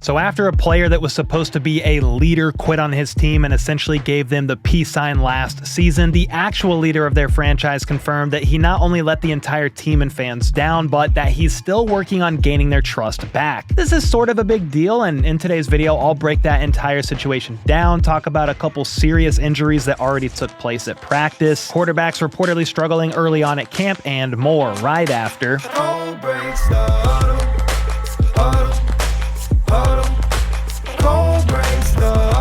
So after a player that was supposed to be a leader quit on his team and essentially gave them the peace sign last season, the actual leader of their franchise confirmed that he not only let the entire team and fans down, but that he's still working on gaining their trust back. This is sort of a big deal, and in today's video, I'll break that entire situation down, talk about a couple serious injuries that already took place at practice, quarterbacks reportedly struggling early on at camp, and more right after.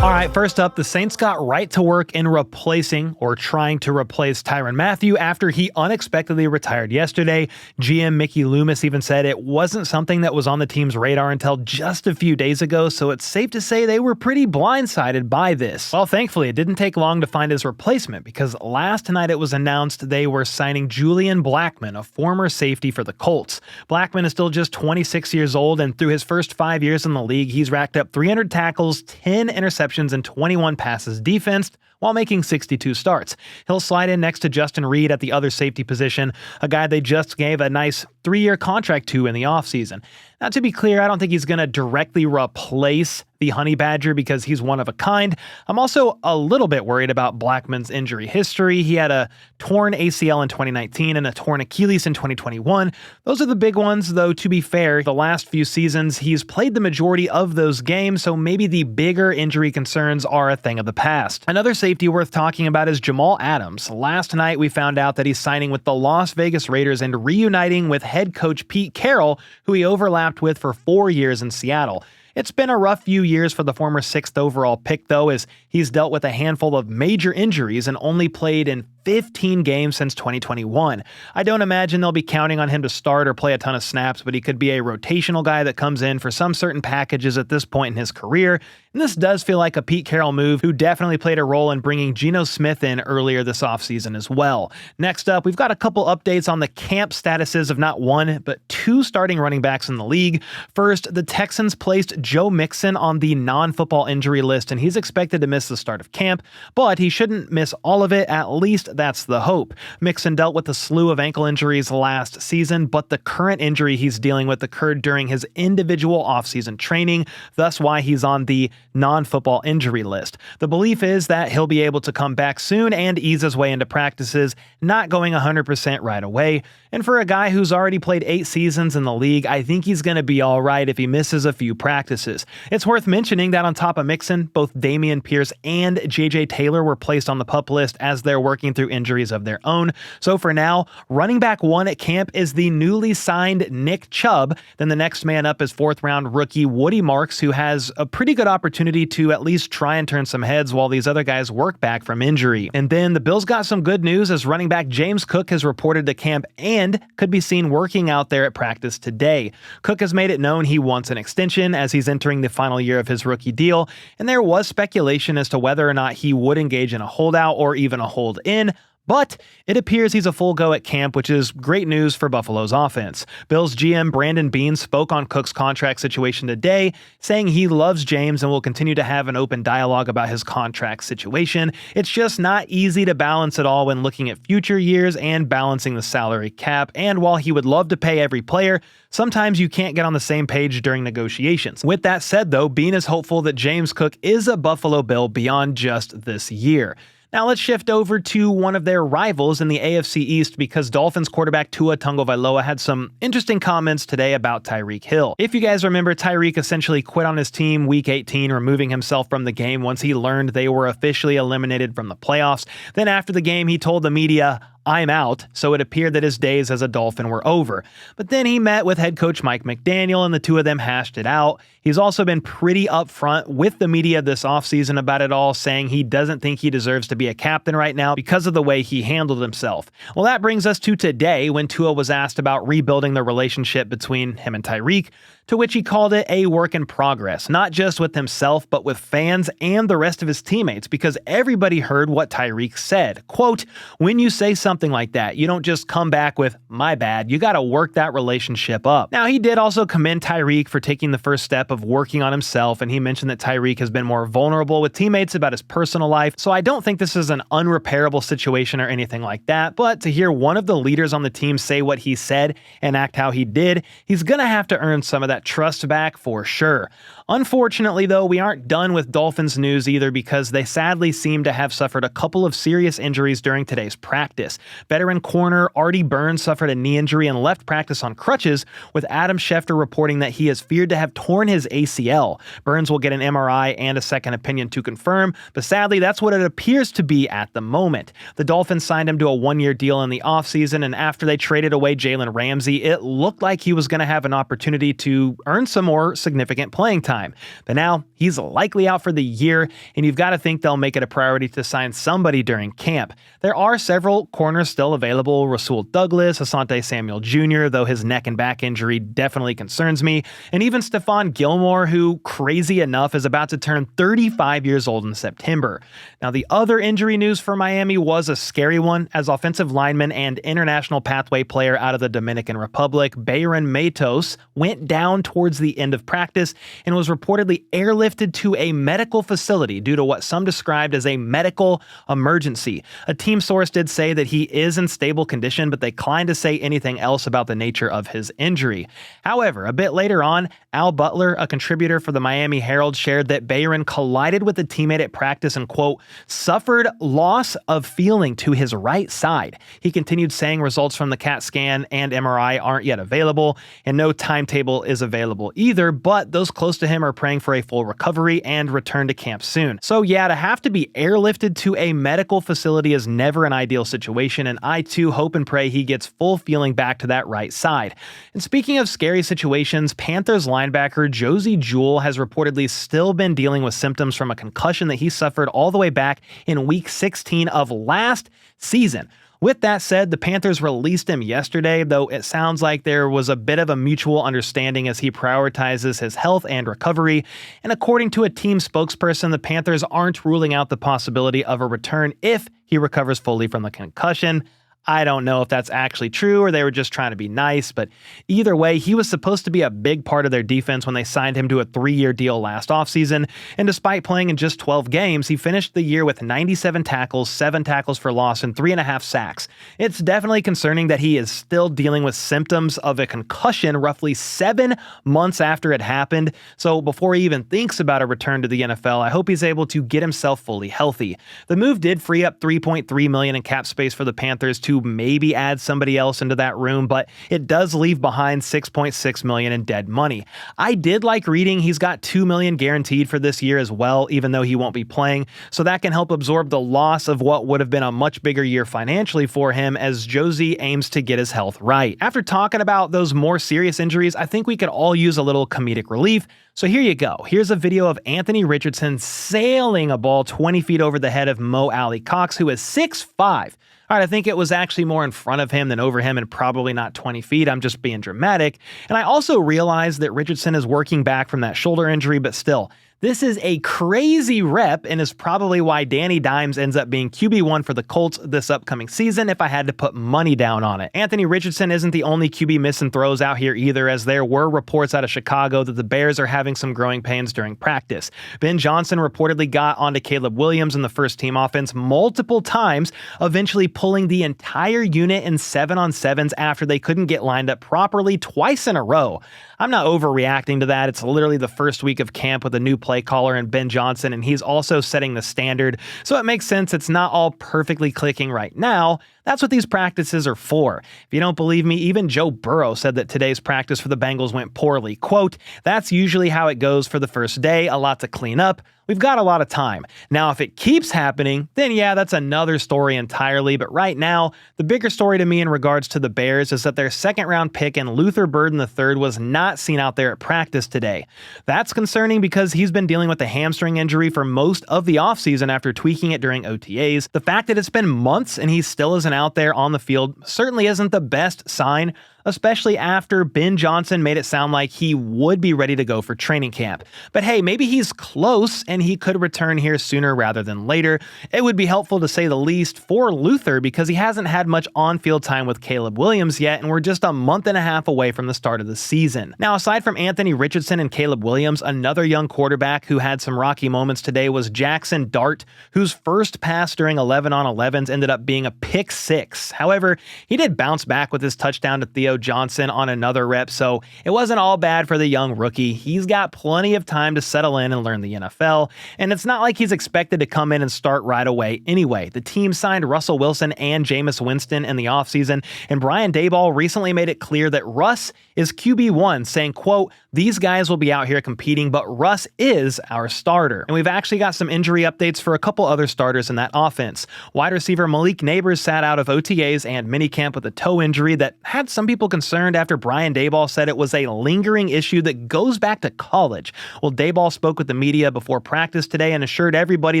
Alright, first up, the Saints got right to work in replacing or trying to replace Tyrann Mathieu after he unexpectedly retired yesterday. GM Mickey Loomis even said it wasn't something that was on the team's radar until just a few days ago, so it's safe to say they were pretty blindsided by this. Well, thankfully, it didn't take long to find his replacement because last night it was announced they were signing Julian Blackmon, a former safety for the Colts. Blackmon is still just 26 years old, and through his first 5 years in the league, he's racked up 300 tackles, 10 interceptions, and 21 passes defensed while making 62 starts. He'll slide in next to Justin Reed at the other safety position, a guy they just gave a nice 3-year contract to in the offseason. Now, to be clear, I don't think he's going to directly replace the Honey Badger because he's one of a kind. I'm also a little bit worried about Blackmon's injury history. He had a torn ACL in 2019 and a torn Achilles in 2021. Those are the big ones, though, to be fair, the last few seasons, he's played the majority of those games, so maybe the bigger injury concerns are a thing of the past. Another safety worth talking about is Jamal Adams. Last night, we found out that he's signing with the Las Vegas Raiders and reuniting with head coach Pete Carroll, who he overlapped with for 4 years in Seattle. It's been a rough few years for the former 6th overall pick, though, as he's dealt with a handful of major injuries and only played in 15 games since 2021. I don't imagine they'll be counting on him to start or play a ton of snaps, but he could be a rotational guy that comes in for some certain packages at this point in his career. And this does feel like a Pete Carroll move, who definitely played a role in bringing Geno Smith in earlier this offseason as well. Next up, we've got a couple updates on the camp statuses of not one, but 2 starting running backs in the league. First, the Texans placed Joe Mixon on the non-football injury list, and he's expected to miss the start of camp, but he shouldn't miss all of it. At least that's the hope. Mixon dealt with a slew of ankle injuries last season, but the current injury he's dealing with occurred during his individual offseason training, thus why he's on the non-football injury list. The belief is that he'll be able to come back soon and ease his way into practices, not going 100% right away. And for a guy who's already played 8 seasons in the league, I think he's going to be all right if he misses a few practices. It's worth mentioning that on top of Mixon, both Dameon Pierce and JJ Taylor were placed on the PUP list as they're working through injuries of their own. So for now, running back 1 at camp is the newly signed Nick Chubb. Then the next man up is 4th-round rookie Woody Marks, who has a pretty good opportunity to at least try and turn some heads while these other guys work back from injury. And then the Bills got some good news as running back James Cook has reported to camp and could be seen working out there at practice today. Cook has made it known he wants an extension as he's entering the final year of his rookie deal, and there was speculation as to whether or not he would engage in a holdout or even a hold-in. But it appears he's a full go at camp, which is great news for Buffalo's offense. Bills GM Brandon Beane spoke on Cook's contract situation today, saying he loves James and will continue to have an open dialogue about his contract situation. It's just not easy to balance it all when looking at future years and balancing the salary cap. And while he would love to pay every player, sometimes you can't get on the same page during negotiations. With that said, though, Beane is hopeful that James Cook is a Buffalo Bill beyond just this year. Now let's shift over to one of their rivals in the AFC East because Dolphins quarterback Tua Tagovailoa had some interesting comments today about Tyreek Hill. If you guys remember, Tyreek essentially quit on his team week 18, removing himself from the game once he learned they were officially eliminated from the playoffs. Then after the game, he told the media, "I'm out," so it appeared that his days as a Dolphin were over. But then he met with head coach Mike McDaniel and the two of them hashed it out. He's also been pretty upfront with the media this offseason about it all, saying he doesn't think he deserves to be a captain right now because of the way he handled himself. Well, that brings us to today when Tua was asked about rebuilding the relationship between him and Tyreek, to which he called it a work in progress, not just with himself, but with fans and the rest of his teammates, because everybody heard what Tyreek said. Quote, "When you say something like that, you don't just come back with, 'my bad,' you gotta work that relationship up." Now, he did also commend Tyreek for taking the first step of working on himself, and he mentioned that Tyreek has been more vulnerable with teammates about his personal life, so I don't think this is an unrepairable situation or anything like that, but to hear one of the leaders on the team say what he said and act how he did, he's gonna have to earn some of that trust back for sure. Unfortunately, though, we aren't done with Dolphins news either because they sadly seem to have suffered a couple of serious injuries during today's practice. Veteran corner Artie Burns suffered a knee injury and left practice on crutches, with Adam Schefter reporting that he is feared to have torn his ACL. Burns will get an MRI and a second opinion to confirm, but sadly, that's what it appears to be at the moment. The Dolphins signed him to a one-year deal in the offseason, and after they traded away Jalen Ramsey, it looked like he was going to have an opportunity to earn some more significant playing time. But now he's likely out for the year, and you've got to think they'll make it a priority to sign somebody during camp. There are several corners still available: Rasul Douglas, Asante Samuel Jr., though his neck and back injury definitely concerns me, and even Stephon Gilmore, who, crazy enough, is about to turn 35 years old in September. Now, the other injury news for Miami was a scary one, as offensive lineman and international pathway player out of the Dominican Republic, Bayron Matos, went down towards the end of practice and was reportedly airlifted to a medical facility due to what some described as a medical emergency. A team source did say that he is in stable condition, but they declined to say anything else about the nature of his injury. However, a bit later on, Al Butler, a contributor for the Miami Herald, shared that Bayron collided with a teammate at practice and, quote, suffered loss of feeling to his right side. He continued saying results from the CAT scan and MRI aren't yet available, and no timetable is available either, but those close to him are praying for a full recovery and return to camp soon. So yeah, to have to be airlifted to a medical facility is never an ideal situation, and I too hope and pray he gets full feeling back to that right side. And speaking of scary situations, Panthers linebacker Josey Jewell has reportedly still been dealing with symptoms from a concussion that he suffered all the way back in week 16 of last season. With that said, the Panthers released him yesterday, though it sounds like there was a bit of a mutual understanding as he prioritizes his health and recovery. And according to a team spokesperson, the Panthers aren't ruling out the possibility of a return if he recovers fully from the concussion. I don't know if that's actually true or they were just trying to be nice, but either way, he was supposed to be a big part of their defense when they signed him to a 3-year deal last offseason, and despite playing in just 12 games, he finished the year with 97 tackles, 7 tackles for loss, and 3.5 sacks. It's definitely concerning that he is still dealing with symptoms of a concussion roughly 7 months after it happened, so before he even thinks about a return to the NFL, I hope he's able to get himself fully healthy. The move did free up $3.3 million in cap space for the Panthers to maybe add somebody else into that room, but it does leave behind $6.6 million in dead money. I did like reading he's got $2 million guaranteed for this year as well, even though he won't be playing, so that can help absorb the loss of what would have been a much bigger year financially for him as Josey aims to get his health right. After talking about those more serious injuries, I think we could all use a little comedic relief. So here you go. Here's a video of Anthony Richardson sailing a ball 20 feet over the head of Mo Alley Cox, who is 6'5". All right, I think it was actually more in front of him than over him and probably not 20 feet. I'm just being dramatic. And I also realized that Richardson is working back from that shoulder injury, but still, this is a crazy rep and is probably why Danny Dimes ends up being QB1 for the Colts this upcoming season if I had to put money down on it. Anthony Richardson isn't the only QB missing throws out here either, as there were reports out of Chicago that the Bears are having some growing pains during practice. Ben Johnson reportedly got onto Caleb Williams in the first team offense multiple times, eventually pulling the entire unit in 7-on-7s after they couldn't get lined up properly twice in a row. I'm not overreacting to that. It's literally the first week of camp with a new play caller and Ben Johnson, and he's also setting the standard, so it makes sense it's not all perfectly clicking right now. That's what these practices are for. If you don't believe me, even Joe Burrow said that today's practice for the Bengals went poorly. Quote, "That's usually how it goes for the first day, a lot to clean up. We've got a lot of time. Now, if it keeps happening, then yeah, that's another story entirely. But right now, the bigger story to me in regards to the Bears is that their second-round pick and Luther Burden III was not seen out there at practice today. That's concerning because he's been dealing with a hamstring injury for most of the offseason after tweaking it during OTAs. The fact that it's been months and he still isn't out there on the field certainly isn't the best sign, especially after Ben Johnson made it sound like he would be ready to go for training camp. But hey, maybe he's close and he could return here sooner rather than later. It would be helpful to say the least for Luther because he hasn't had much on-field time with Caleb Williams yet, and we're just a month and a half away from the start of the season. Now, aside from Anthony Richardson and Caleb Williams, another young quarterback who had some rocky moments today was Jaxson Dart, whose first pass during 11-on-11s ended up being a pick six. However, he did bounce back with his touchdown to Theo Julio Johnson on another rep, so it wasn't all bad for the young rookie. He's got plenty of time to settle in and learn the NFL, and it's not like he's expected to come in and start right away anyway. The team signed Russell Wilson and Jameis Winston in the offseason, and Brian Daboll recently made it clear that Russ is QB1, saying, quote, "These guys will be out here competing, but Russ is our starter." And we've actually got some injury updates for a couple other starters in that offense. Wide receiver Malik Nabers sat out of OTAs and minicamp with a toe injury that had some people concerned after Brian Daboll said it was a lingering issue that goes back to college. Well, Daboll spoke with the media before practice today and assured everybody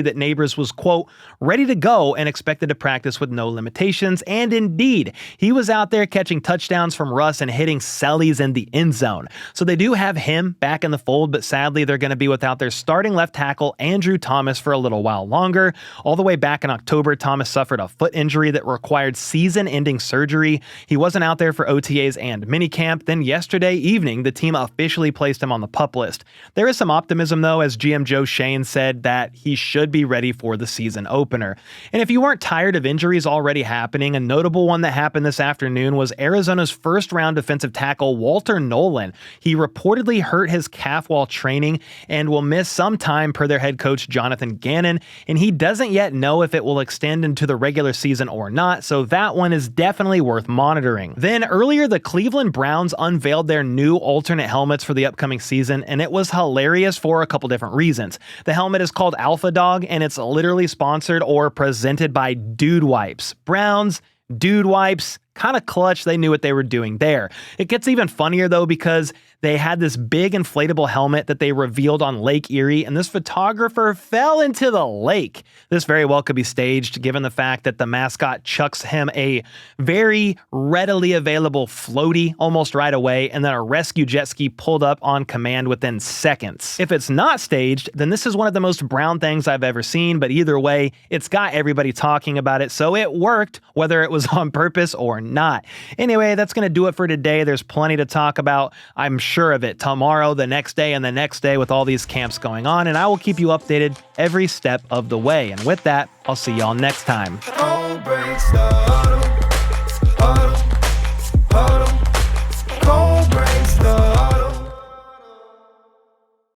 that Nabers was, quote, "ready to go and expected to practice with no limitations." And indeed, he was out there catching touchdowns from Russ and hitting sellies in the end zone. So they do have him back in the fold, but sadly they're going to be without their starting left tackle Andrew Thomas for a little while longer. All the way back in October, Thomas suffered a foot injury that required season-ending surgery. He wasn't out there for OTAs and minicamp. Then yesterday evening, the team officially placed him on the PUP list. There is some optimism though, as GM Joe Schoen said that he should be ready for the season opener. And if you weren't tired of injuries already happening, a notable one that happened this afternoon was Arizona's first-round defensive tackle Walter Nolan. He reportedly hurt his calf while training and will miss some time per their head coach Jonathan Gannon, and he doesn't yet know if it will extend into the regular season or not, so that one is definitely worth monitoring. Then earlier, the Cleveland Browns unveiled their new alternate helmets for the upcoming season, and it was hilarious for a couple different reasons. The helmet is called Alpha Dog, and it's literally sponsored or presented by Dude Wipes. Browns, Dude Wipes, kind of clutch. They knew what they were doing there. It gets even funnier though, because they had this big inflatable helmet that they revealed on Lake Erie, and this photographer fell into the lake. This very well could be staged, given the fact that the mascot chucks him a very readily available floaty almost right away, and then a rescue jet ski pulled up on command within seconds. If it's not staged, then this is one of the most Brown things I've ever seen, but either way, it's got everybody talking about it, so it worked, whether it was on purpose or not. Anyway, that's going to do it for today. There's plenty to talk about, I'm sure of it, tomorrow, the next day, and the next day with all these camps going on, and I will keep you updated every step of the way. And with that, I'll see y'all next time.